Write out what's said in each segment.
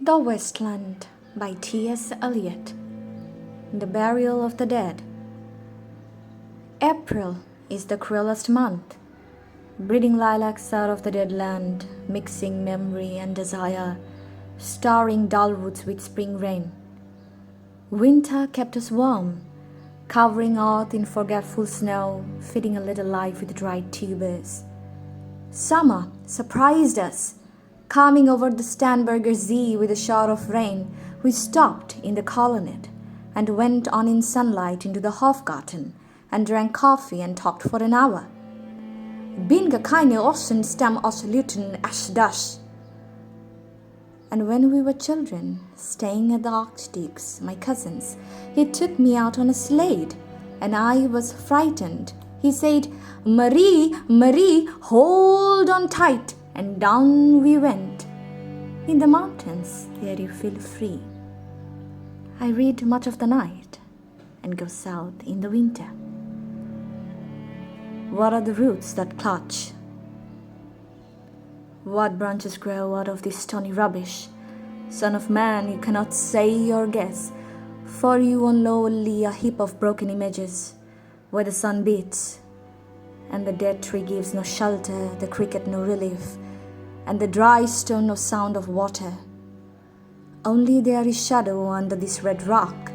The Wasteland by T.S. Eliot. The Burial of the Dead. April is the cruelest month, breeding lilacs out of the dead land, mixing memory and desire, starring dull woods with spring rain. Winter kept us warm, covering earth in forgetful snow, feeding a little life with dried tubers. Summer surprised us, coming over the Starnberger See with a shower of rain. We stopped in the colonnade and went on in sunlight into the Hofgarten and drank coffee and talked for an hour. Binge keine Ossen stam aus Lüten as das. And when we were children, staying at the Archduke's, my cousin's, he took me out on a sled, and I was frightened. He said, "Marie, Marie, hold on tight," and down we went. In the mountains, there you feel free. I read much of the night and go south in the winter. What are the roots that clutch? What branches grow out of this stony rubbish? Son of man, you cannot say or guess, for you are only a heap of broken images, where the sun beats, and the dead tree gives no shelter, the cricket no relief, and the dry stone no sound of water. Only there is shadow under this red rock.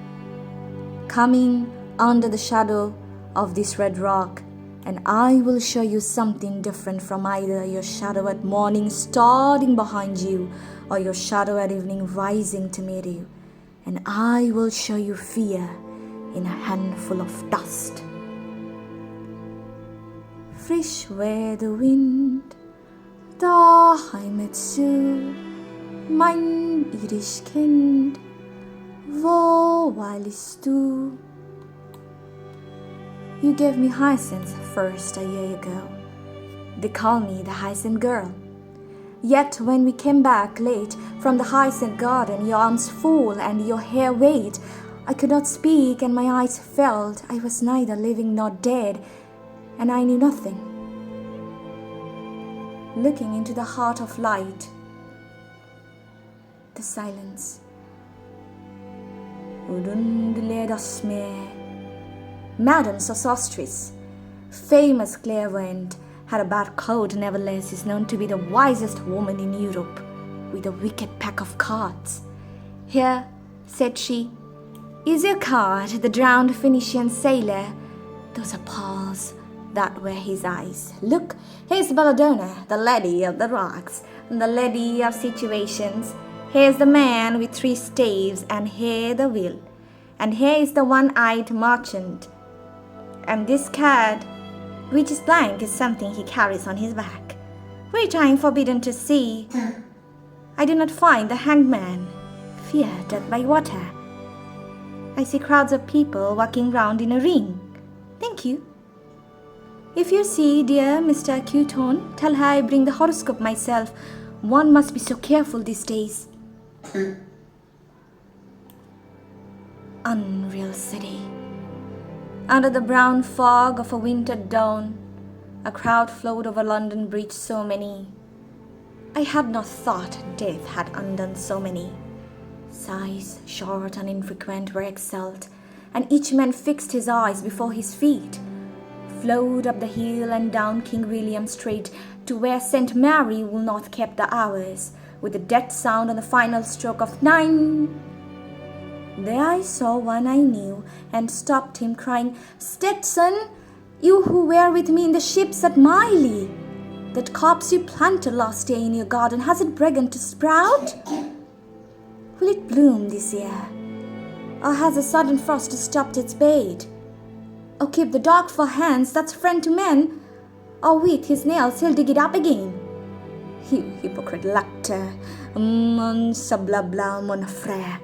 Coming under the shadow of this red rock, and I will show you something different from either your shadow at morning starting behind you or your shadow at evening rising to meet you. And I will show you fear in a handful of dust. Frisch weht der Wind, da heimet zu, mein irisch Kind, wo weilst du? You gave me hyacinths first a year ago. They call me the hyacinth girl. Yet when we came back late from the hyacinth garden, your arms full and your hair wet, I could not speak and my eyes felt I was neither living nor dead, and I knew nothing. Looking into the heart of light, the silence. Madame Sosostris, famous clairvoyant, had a bad cold, nevertheless is known to be the wisest woman in Europe, with a wicked pack of cards. "Here," said she, "is your card, the drowned Phoenician sailor." Those are pearls that were his eyes. "Look, here's Belladonna, the lady of the rocks, the lady of situations. Here's the man with 3 staves, and here the wheel. And here is the one-eyed merchant. And this card, which is blank, is something he carries on his back, which I am forbidden to see. I do not find the hanged man, fear death by water. I see crowds of people walking round in a ring. Thank you. If you see dear Mr. Cuton, tell her I bring the horoscope myself. One must be so careful these days." Unreal city. Under the brown fog of a winter dawn, a crowd flowed over London Bridge, so many. I had not thought death had undone so many. Sighs, short and infrequent, were exhaled, and each man fixed his eyes before his feet, flowed up the hill and down King William Street to where St. Mary Woolnoth kept the hours, with the death sound on the final stroke of 9. There I saw one I knew and stopped him, crying, "Stetson, you who were with me in the ships at Miley, that copse you planted last year in your garden, has it begun to sprout? Will it bloom this year, or has a sudden frost stopped its bed? Oh, keep the dog for hands, that's friend to men, or with his nails he'll dig it up again. You hypocrite lector, mon sablabla mon frère."